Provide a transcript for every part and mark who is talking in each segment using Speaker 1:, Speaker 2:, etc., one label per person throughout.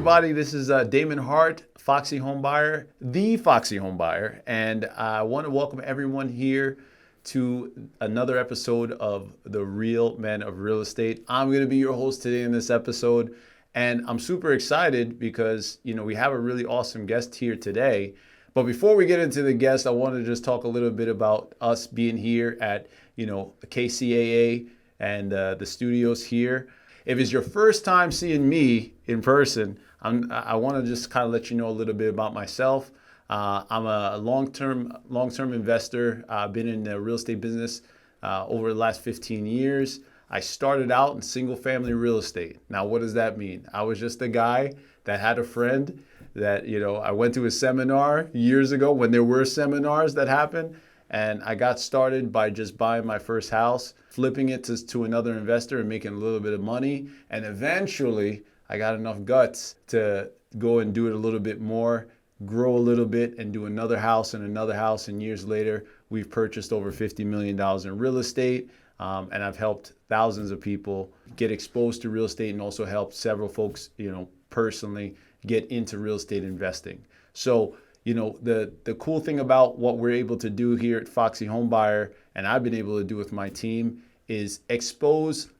Speaker 1: everybody. This is Damon Hart, Foxy Homebuyer, the Foxy Homebuyer, and I want to welcome everyone here to another episode of The Real Men of Real Estate. I'm going to be your host today in this episode, and I'm super excited because, we have a really awesome guest here today. But before we get into the guest, I want to just talk a little bit about us being here at, KCAA and the studios here. If it's your first time seeing me in person, I want to just kind of let you know a little bit about myself. I'm a long-term investor. I've been in the real estate business over the last 15 years. I started out in single-family real estate. Now, what does that mean? I was just a guy that had a friend that, I went to a seminar years ago when there were seminars that happened. And I got started by just buying my first house, flipping it to another investor and making a little bit of money. And eventually, I got enough guts to go and do it a little bit more, grow a little bit, and do another house and another house. And years later, we've purchased over $50 million in real estate. And I've helped thousands of people get exposed to real estate and also helped several folks, personally get into real estate investing. So, the cool thing about what we're able to do here at Foxy Homebuyer, and I've been able to do with my team, is expose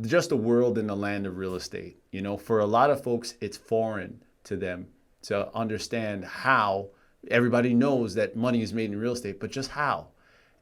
Speaker 1: just the world and the land of real estate. For a lot of folks, it's foreign to them to understand how. Everybody knows that money is made in real estate, but just how.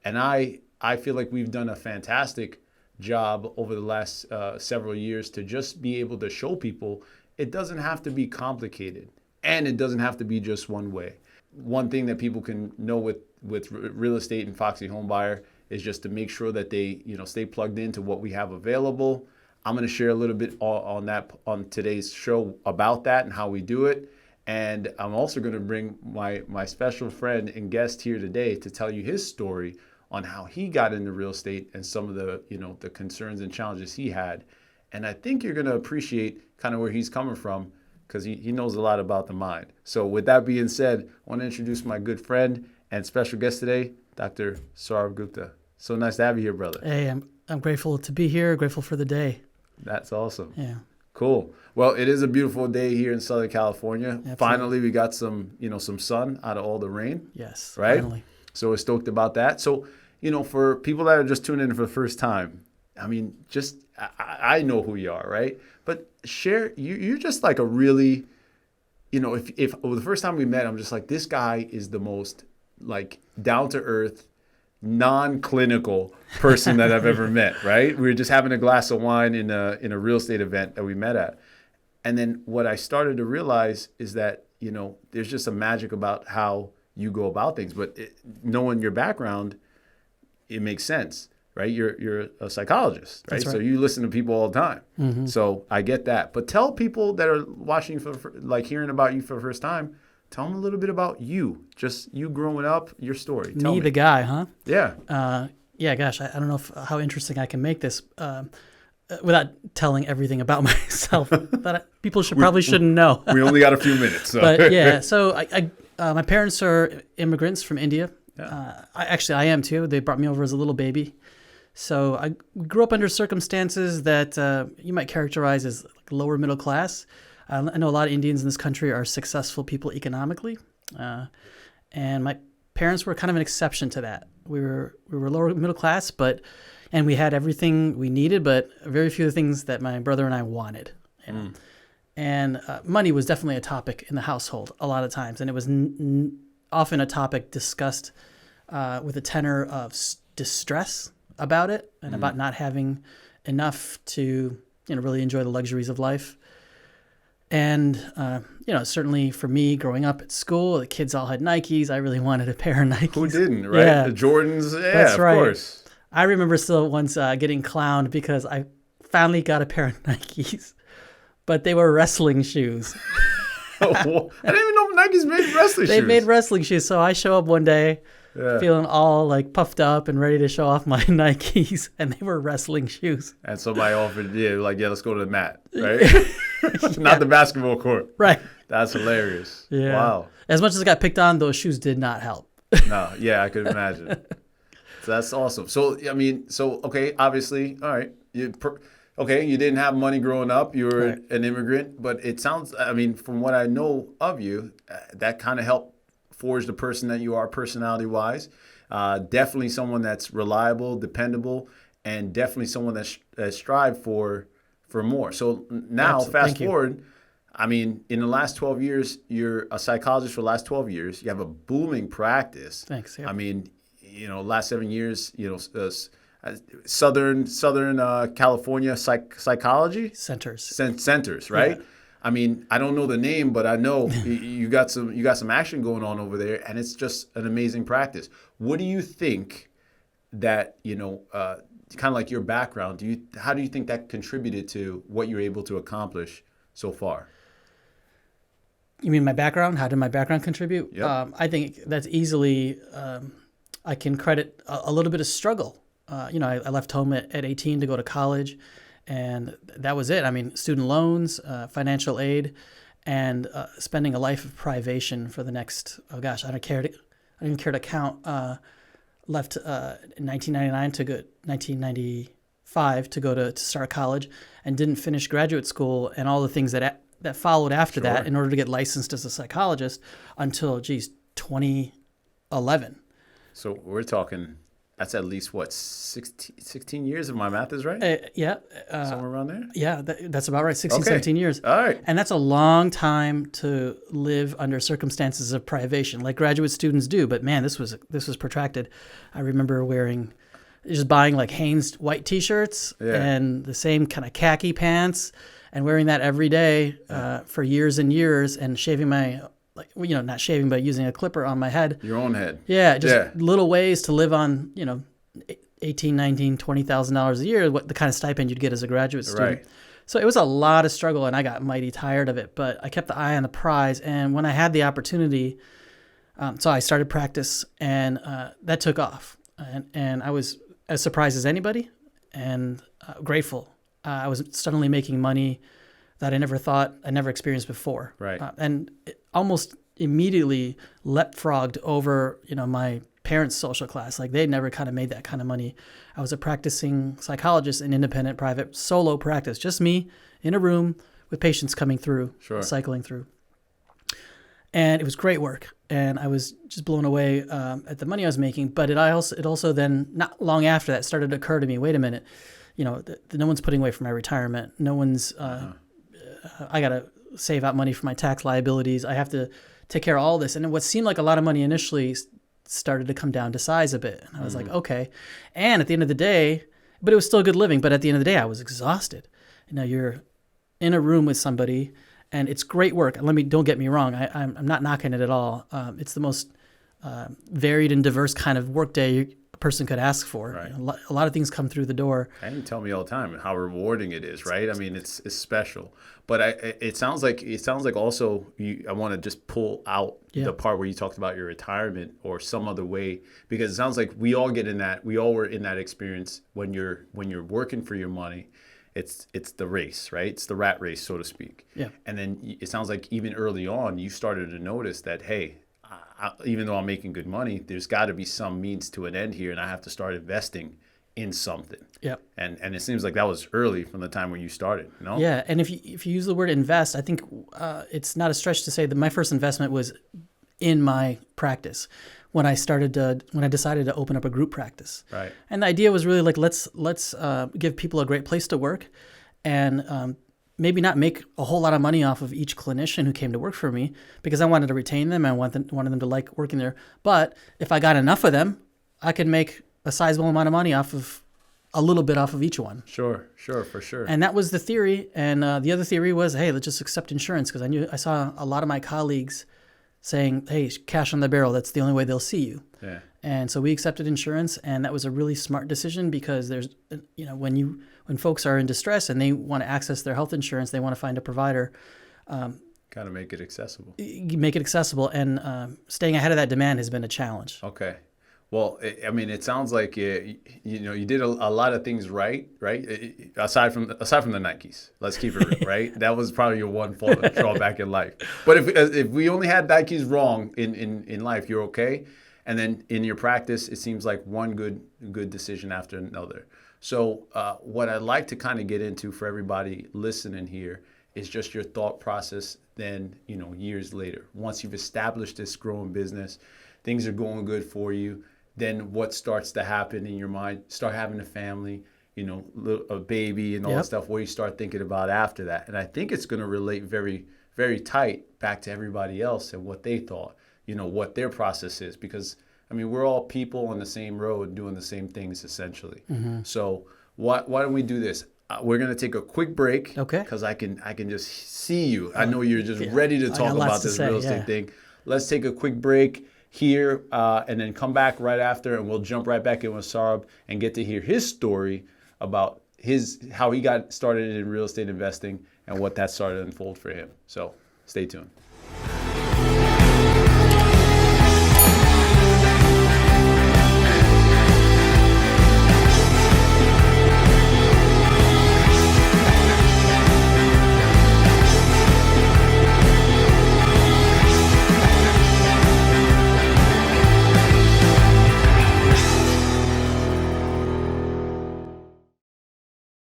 Speaker 1: And I feel like we've done a fantastic job over the last several years to just be able to show people it doesn't have to be complicated. And it doesn't have to be just one way. One thing that people can know with real estate and Foxy Homebuyer is just to make sure that they, stay plugged into what we have available. I'm going to share a little bit on today's show about that and how we do it. And I'm also going to bring my special friend and guest here today to tell you his story on how he got into real estate and some of the, the concerns and challenges he had. And I think you're going to appreciate kind of where he's coming from, because he knows a lot about the mind. So with that being said, I want to introduce my good friend and special guest today, Dr. Saurabh Gupta. So nice to have you here, brother.
Speaker 2: Hey, I'm grateful to be here, grateful for the day.
Speaker 1: That's awesome.
Speaker 2: Yeah.
Speaker 1: Cool. Well, it is a beautiful day here in Southern California. Absolutely. Finally, we got some sun out of all the rain.
Speaker 2: Yes,
Speaker 1: right?
Speaker 2: Finally.
Speaker 1: So we're stoked about that. So, for people that are just tuning in for the first time, I know who you are, right? But share, you're just like a really, if the first time we met, I'm just like, this guy is the most like down to earth, non-clinical person that I've ever met, right? We were just having a glass of wine in a real estate event that we met at. And then what I started to realize is that, there's just a magic about how you go about things. But knowing your background, it makes sense. Right, you're a psychologist, right?
Speaker 2: That's right?
Speaker 1: So you listen to people all the time. Mm-hmm. So I get that. But tell people that are watching hearing about you for the first time, tell them a little bit about you, just you growing up, your story. Tell me.
Speaker 2: The guy, huh?
Speaker 1: Yeah.
Speaker 2: Yeah. Gosh, I don't know how interesting I can make this without telling everything about myself that people probably shouldn't know.
Speaker 1: We only got a few minutes. So.
Speaker 2: But yeah, so my parents are immigrants from India. Yeah. I am too. They brought me over as a little baby. So I grew up under circumstances that you might characterize as like lower middle class. I know a lot of Indians in this country are successful people economically, and my parents were kind of an exception to that. We were lower middle class, and we had everything we needed, but very few of the things that my brother and I wanted. And money was definitely a topic in the household a lot of times, and it was often a topic discussed with a tenor of distress about it and about not having enough to really enjoy the luxuries of life. And certainly for me growing up at school, the kids all had Nikes. I really wanted a pair of Nikes.
Speaker 1: Who didn't, right?
Speaker 2: Yeah.
Speaker 1: The Jordans,
Speaker 2: That's right.
Speaker 1: Of course.
Speaker 2: I remember still once getting clowned because I finally got a pair of Nikes, but they were wrestling shoes.
Speaker 1: I didn't even know Nikes made wrestling shoes.
Speaker 2: They made wrestling shoes. So I show up one day feeling all like puffed up and ready to show off my Nikes, and they were wrestling shoes.
Speaker 1: And somebody offered, let's go to the mat, right? Not the basketball court.
Speaker 2: Right.
Speaker 1: That's hilarious.
Speaker 2: Yeah.
Speaker 1: Wow.
Speaker 2: As much as I got picked on, those shoes did not help.
Speaker 1: No, yeah, I could imagine. So that's awesome. So, okay, obviously, all right. okay, you didn't have money growing up. You were
Speaker 2: Right.
Speaker 1: an immigrant, but it sounds, I mean, from what I know of you, that kind of helped forge the person that you are personality-wise. Definitely someone that's reliable, dependable, and definitely someone that strive for more. So now,
Speaker 2: Absolutely.
Speaker 1: fast
Speaker 2: Thank you.
Speaker 1: forward, I mean, in the last 12 years, you're a psychologist for the last 12 years. You have a booming practice.
Speaker 2: Thanks. Yeah.
Speaker 1: I mean, last 7 years, Southern California psychology
Speaker 2: Centers.
Speaker 1: centers, right?
Speaker 2: Yeah.
Speaker 1: I mean, I don't know the name, but I know you got some action going on over there, and it's just an amazing practice. What do you think that kind of like your background? How do you think that contributed to what you're able to accomplish so far?
Speaker 2: You mean my background? How did my background contribute?
Speaker 1: Yep.
Speaker 2: I think that's easily, I can credit a little bit of struggle. I left home at 18 to go to college, and that was it. I mean, student loans, financial aid, and spending a life of privation for the next, I don't even care to count. Left in 1995 to go to start college, and didn't finish graduate school and all the things that followed after
Speaker 1: Sure.
Speaker 2: that in order to get licensed as a psychologist until 2011.
Speaker 1: So we're talking, that's at least what, 16 years if my math is right? Somewhere around there?
Speaker 2: Yeah, that's about right. 16,
Speaker 1: Okay.
Speaker 2: 17 years.
Speaker 1: All right.
Speaker 2: And that's a long time to live under circumstances of privation, like graduate students do. But man, this was protracted. I remember just buying like Hanes white T-shirts and the same kind of khaki pants, and wearing that every day for years and years, and shaving my, not shaving, but using a clipper on my head.
Speaker 1: Your own head.
Speaker 2: Yeah, just little ways to live on, $18,000, $19,000, $20,000 a year, what the kind of stipend you'd get as a graduate student.
Speaker 1: Right.
Speaker 2: So it was a lot of struggle, and I got mighty tired of it, but I kept the eye on the prize. And when I had the opportunity, so I started practice, and that took off. And I was as surprised as anybody, and grateful. I was suddenly making money that I never experienced before.
Speaker 1: Right.
Speaker 2: And it almost immediately leapfrogged over, my parents' social class. Like they'd never kind of made that kind of money. I was a practicing psychologist in independent, private, solo practice, just me in a room with patients coming through, cycling through. And it was great work. And I was just blown away at the money I was making. But it also then, not long after that, started to occur to me, wait a minute, no one's putting away for my retirement. No one's, I got to save out money for my tax liabilities. I have to take care of all this. And what seemed like a lot of money initially started to come down to size a bit. And I was like, okay. And at the end of the day, but it was still good living. But at the end of the day, I was exhausted. You're in a room with somebody, and it's great work. Don't get me wrong. I'm not knocking it at all. It's the most varied and diverse kind of work day a person could ask for.
Speaker 1: Right.
Speaker 2: A lot of things come through the door.
Speaker 1: And you tell me all the time how rewarding it is, right? I mean, it's special. But it sounds like also I want to just pull out the part where you talked about your retirement or some other way, because it sounds like we all were in that experience when you're working for your money. It's the race, right? It's the rat race, so to speak.
Speaker 2: Yeah.
Speaker 1: And then it sounds like even early on, you started to notice that, hey, even though I'm making good money, there's got to be some means to an end here, and I have to start investing in something.
Speaker 2: Yeah.
Speaker 1: And it seems like that was early from the time when you started, no?
Speaker 2: Yeah, and if you use the word invest, I think it's not a stretch to say that my first investment was in my practice when I decided to open up a group practice.
Speaker 1: Right.
Speaker 2: And the idea was really like, let's give people a great place to work, and maybe not make a whole lot of money off of each clinician who came to work for me, because I wanted to retain them. I wanted them to like working there. But if I got enough of them, I could make a sizable amount of money off of a little bit off of each one.
Speaker 1: Sure, for sure.
Speaker 2: And that was the theory. And the other theory was, hey, let's just accept insurance, because I saw a lot of my colleagues saying, hey, cash on the barrel, that's the only way they'll see you.
Speaker 1: Yeah.
Speaker 2: And so we accepted insurance, and that was a really smart decision, because there's, when folks are in distress and they want to access their health insurance, they want to find a provider.
Speaker 1: Got to make it accessible.
Speaker 2: Make it accessible, and staying ahead of that demand has been a challenge.
Speaker 1: Okay. Well, I mean, it sounds like you did a lot of things right? Aside from the Nikes, let's keep it real, right? That was probably your one drawback in life. But if we only had Nikes wrong in life, you're okay. And then in your practice, it seems like one good decision after another. So what I'd like to kind of get into for everybody listening here is just your thought process then, years later. Once you've established this growing business, things are going good for you, then what starts to happen in your mind? Start having a family, a baby and all that stuff. What you start thinking about after that. And I think it's going to relate very, very tight back to everybody else and what they thought, what their process is. Because, we're all people on the same road doing the same things essentially. Mm-hmm. So why don't we do this? We're going to take a quick break.
Speaker 2: Okay.
Speaker 1: Because I can just see you. I know you're just ready to talk about this real estate thing. Let's take a quick break here and then come back right after, and we'll jump right back in with Saurabh and get to hear his story about how he got started in real estate investing and what that started to unfold for him. So stay tuned.